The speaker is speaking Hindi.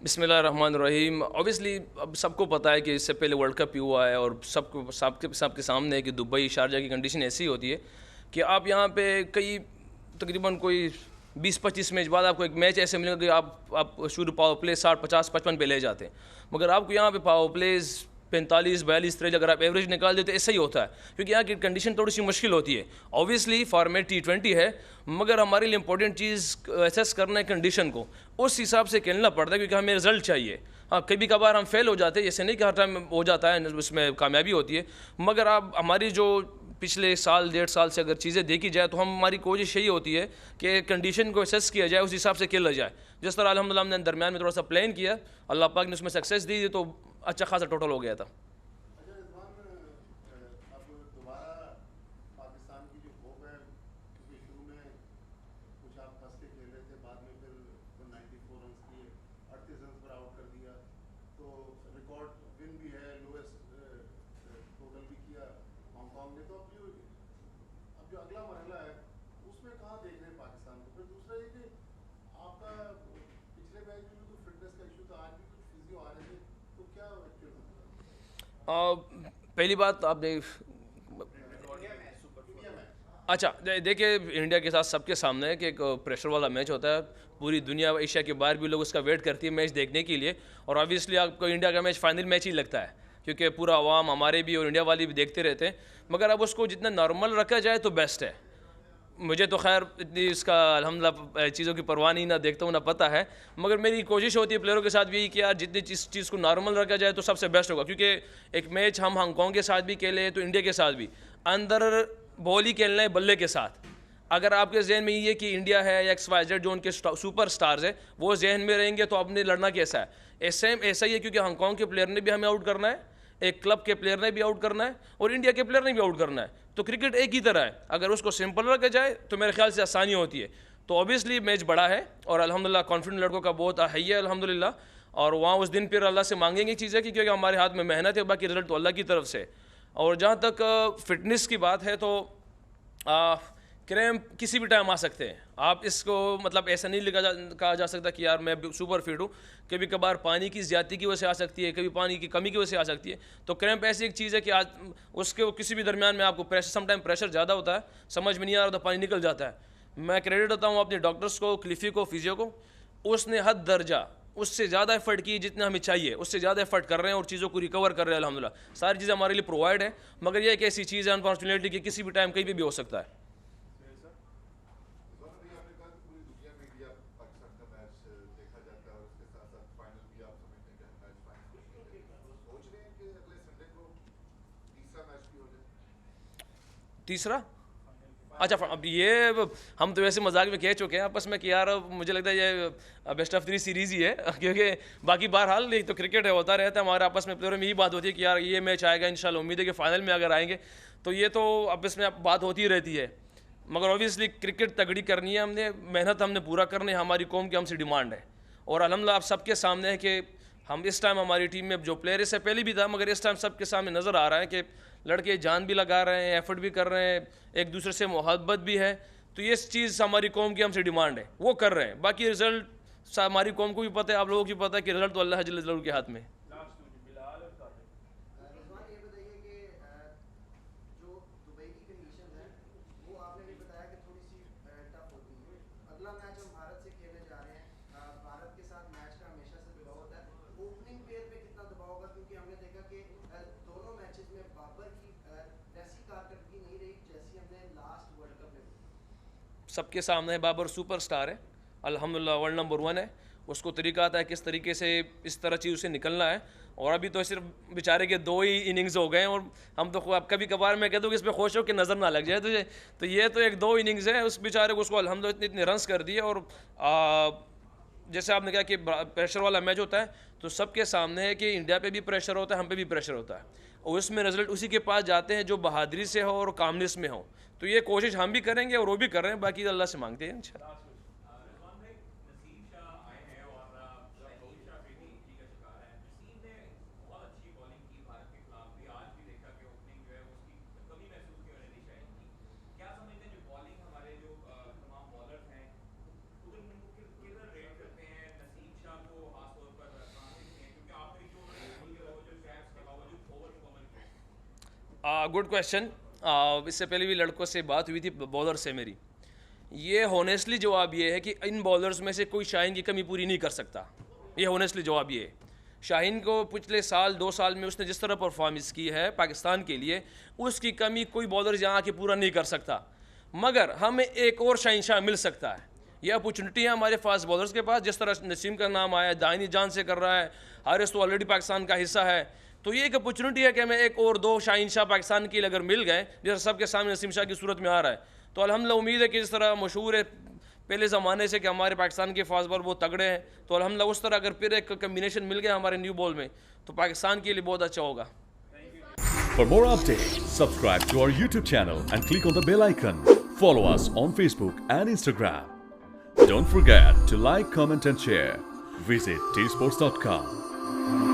बिस्मिल्लाहिर्रहमानिर्रहीम। ऑब्वियसली अब सबको पता है कि इससे पहले वर्ल्ड कप ही हुआ है और सबके सामने है कि दुबई शारजा की कंडीशन ऐसी होती है कि आप यहाँ पे कई तकरीबन कोई 20-25 मैच बाद आपको एक मैच ऐसे मिलेगा कि आप शुरू पावर प्ले 60-50-55 पे ले जाते हैं, मगर आपको यहाँ पे पावर प्लेज 45-42 अगर आप एवरेज निकाल देते ऐसा ही होता है, क्योंकि यहाँ की कंडीशन थोड़ी सी मुश्किल होती है। ऑब्वियसली फॉर्मेट T20 है, मगर हमारे लिए इंपॉर्टेंट चीज़ एसेस करना है कंडीशन को, उस हिसाब से खेलना पड़ता है, क्योंकि हमें रिजल्ट चाहिए। हाँ, कभी कभार हम फेल हो जाते हैं, ऐसे नहीं कि हर टाइम हो जाता है, उसमें कामयाबी होती है, मगर आप हमारी जो पिछले साल 1.5 साल से अगर चीज़ें देखी जाए तो हमारी कोशिश यही होती है कि कंडीशन को एसेस किया जाए, उस हिसाब से खेला जाए। जिस तरह अल्हम्दुलिल्लाह हमने दरमियान में थोड़ा सा प्लान किया, अल्लाह पाक ने उसमें सक्सेस दी, तो अच्छा खासा टोटल हो गया था। अच्छा रिजवान, अब दोबारा पाकिस्तान की जो होप है, क्योंकि शुरू में कुछ आप फंस के खेल रहे थे, बाद में फिर 94 रन किए, 38 रन पर आउट कर दिया, तो रिकॉर्ड विन भी है, लोएस्ट टोटल भी किया हांगकांग ने। तो अब जो अगला मरहला है उसमें कहाँ देख रहे हैं पाकिस्तान को? फिर दूसरा ये कि आपका पिछले मैच में भी कुछ फिटनेस का इशू था, आज भी कुछ फिजियो आ रहे थे, तो क्या एक्चुअल पहली बात आपने इंडिया मैच? अच्छा देखिए, इंडिया के साथ सबके सामने है कि एक प्रेशर वाला मैच होता है। पूरी दुनिया एशिया के बाहर भी लोग उसका वेट करती है मैच देखने के लिए, और ऑब्वियसली आपको इंडिया का मैच फाइनल मैच ही लगता है, क्योंकि पूरा अवाम हमारे भी और इंडिया वाले भी देखते रहते हैं। मगर अब उसको जितना नॉर्मल रखा जाए तो बेस्ट है। मुझे तो खैर इतनी इसका अल्हम्दुलिल्लाह चीज़ों की परवाह नहीं, ना देखता हूँ ना पता है, मगर मेरी कोशिश होती है प्लेयरों के साथ भी यही कि यार जितनी चीज़ को नॉर्मल रखा जाए तो सबसे बेस्ट होगा, क्योंकि एक मैच हम हांगकांग के साथ भी खेले तो इंडिया के साथ भी अंदर बॉल ही खेलना है बल्ले के साथ। अगर आपके जहन में ये है कि इंडिया है या XYZ जो उनके सुपर स्टार्स है वो जहन में रहेंगे तो आपने लड़ना कैसा है? ऐसा ही है, क्योंकि हांगकांग के प्लेयर ने भी हमें आउट करना है, एक क्लब के प्लेयर ने भी आउट करना है, और इंडिया के प्लेयर ने भी आउट करना है। तो क्रिकेट एक ही तरह है, अगर उसको सिंपल रखा जाए तो मेरे ख्याल से आसानी होती है। तो ऑब्वियसली मैच बड़ा है और अल्हम्दुलिल्लाह कॉन्फिडेंट लड़कों का बहुत है अल्हम्दुलिल्लाह, और वहाँ उस दिन फिर अल्लाह से मांगेंगे चीज़ें कि क्योंकि हमारे हाथ में मेहनत है, बाकी रिजल्ट तो अल्लाह की तरफ से। और जहाँ तक फिटनेस की बात है तो क्रैम्प किसी भी टाइम आ सकते हैं। आप इसको मतलब ऐसा नहीं कहा जा सकता कि यार मैं सुपर फिट हूँ। कभी कभार पानी की ज़्यादती की वजह से आ सकती है, कभी पानी की कमी की वजह से आ सकती है। तो क्रैम्प ऐसी एक चीज़ है कि आज उसके किसी भी दरमियान में आपको प्रेशर, समटाइम प्रेशर ज़्यादा होता है, समझ में नहीं आ रहा तो पानी निकल जाता है। मैं क्रेडिट देता हूँ अपने डॉक्टर्स को, क्लिफी को, फिजियो को। उसने हद दर्जा उससे ज़्यादा एफर्ट की जितना हमें चाहिए, उससे ज़्यादा एफर्ट कर रहे हैं और चीज़ों को रिकवर कर रहे हैं अल्हम्दुलिल्लाह। सारी चीज़ें हमारे लिए प्रोवाइड है, मगर यह एक ऐसी चीज़ है अनफॉर्चुनेटली कि किसी भी टाइम कहीं भी हो सकता है। रिजवान, अभी आपने कहा कि पूरी दुनिया में इंडिया पाकिस्तान का मैच देखा जाता है और उसके साथ साथ फाइनल भी आप समझते हैं कि हम मैच फाइनल देखेंगे, तो सोच रहे हैं कि अगले संडे को तीसरा मैच भी हो जाए? तीसरा? अच्छा, अब ये हम तो वैसे मजाक में कह चुके हैं आपस में कि यार मुझे लगता है ये बेस्ट ऑफ 3 सीरीज़ ही है क्योंकि बाकी बहरहाल नहीं तो क्रिकेट है, होता रहता है हमारे आपस में प्लेयरों में यही बात होती है कि यार ये मैच आएगा, इंशाल्लाह उम्मीद है कि फाइनल में अगर आएंगे तो ये तो आपस में बात होती रहती है। मगर ऑब्वियसली क्रिकेट तगड़ी करनी है, हमने मेहनत हमने पूरा करनी है, हमारी कौम की हमसे डिमांड है। और अल्हम्दुलिल्लाह आप सबके सामने है कि हम इस टाइम हमारी टीम में जो प्लेयर इससे पहले भी था, मगर इस टाइम सबके सामने नज़र आ रहा है कि लड़के जान भी लगा रहे हैं, एफर्ट भी कर रहे हैं, एक दूसरे से मोहब्बत भी है। तो ये चीज़ हमारी कौम की हमसे डिमांड है, वो कर रहे हैं। बाकी रिजल्ट हमारी कौम को भी पता है, आप लोगों को भी पता है कि रिजल्ट तो अल्लाह जल्ल जलालहू के हाथ में है। रिजवान, ये बताइए कि जो दुबई की कंडीशन है वो आपने भी बताया कि थोड़ी सी टफ होती है। अगला मैच हम भारत से खेलने जा रहे हैं। भारत के साथ मैच का हमेशा से दबाव होता है। ओपनिंग पेयर पे कितना दबाव होगा, क्योंकि हमने देखा कि दोनों मैचेस में बाबर की वैसी कारकर्दगी नहीं रही जैसी हमने लास्ट वर्ल्ड कप में देखी। सबके सामने बाबर सुपरस्टार है, अल्हम्दुलिल्लाह वर्ल्ड नंबर 1 है। उसको तरीका आता है किस तरीके से इस तरह चीज़ से निकलना है। और अभी तो सिर्फ बेचारे के 2 ही इनिंग्स हो गए हैं, और हम तो कभी कभार मैं कहता हूँ कि इस पर खुश हो कि नज़र ना लग जाए तुझे। तो ये तो एक 2 इनिंग्स है, उस बेचारे को उसको अल्हम्दुलिल्लाह इतने इतने रन्स कर दिए। और जैसे आपने कहा कि प्रेशर वाला मैच होता है, तो सबके सामने है कि इंडिया पे भी प्रेशर होता है, हम पे भी प्रेशर होता है, और उसमें रिजल्ट उसी के पास जाते हैं जो बहादुरी से हो और कामनेस में हो। तो ये कोशिश हम भी करेंगे और वो भी कर रहे हैं, बाकी अल्लाह से मांगते हैं इंशाल्लाह। रिजवान भाई, नसीम शाह आए हैं और नसीम शाह फिर भी इंजरी का शिकार है। नसीम ने बहुत अच्छी बॉलिंग की भारत के खिलाफ भी, आज भी देखा कि ओपनिंग जो है उसकी कमी महसूस की उन्होंने शायद की। क्या समझते हैं जो बॉलिंग हमारे जो तमाम बॉलर्स हैं उनको किधर रेट करते हैं नसीम शाह को खासतौर पर गुड क्वेश्चन। इससे पहले भी लड़कों से बात हुई थी, बॉलर से मेरी। ये होनेस्टली जवाब ये है कि इन बॉलर्स में से कोई शाहीन की कमी पूरी नहीं कर सकता। ये होनेस्टली जवाब ये है। शाहीन को पिछले साल 2 साल में उसने जिस तरह परफॉर्मेंस की है पाकिस्तान के लिए, उसकी कमी कोई बॉलर यहाँ आके पूरा नहीं कर सकता। मगर हमें एक और शाहीन शाह मिल सकता है। ये अपॉर्चुनिटी है हमारे फास्ट बॉलर्स के पास। जिस तरह नसीम का नाम आया, दानिश जान से कर रहा है, हारिस तो ऑलरेडी पाकिस्तान का हिस्सा है। तो ये एक अपॉर्चुनिटी है कि हमें एक और 2 शाहीन शाह पाकिस्तान के लिए अगर मिल गए, जैसे सबके सामने नसीम शाह की सूरत में आ रहा है, तो अल्हम्दुलिल्लाह उम्मीद है कि जिस तरह मशहूर है पहले ज़माने से कि हमारे पाकिस्तान के फास्ट बॉलर बहुत तगड़े हैं, तो अल्हम्दुलिल्लाह उस तरह अगर फिर एक कम्बिनेशन मिल गया हमारे न्यू बॉल में, तो पाकिस्तान के लिए बहुत अच्छा होगा। For more updates, subscribe to our YouTube channel and click on the bell icon. Follow us on Facebook and Instagram. Don't forget to like, comment and share. Visit tsports.com.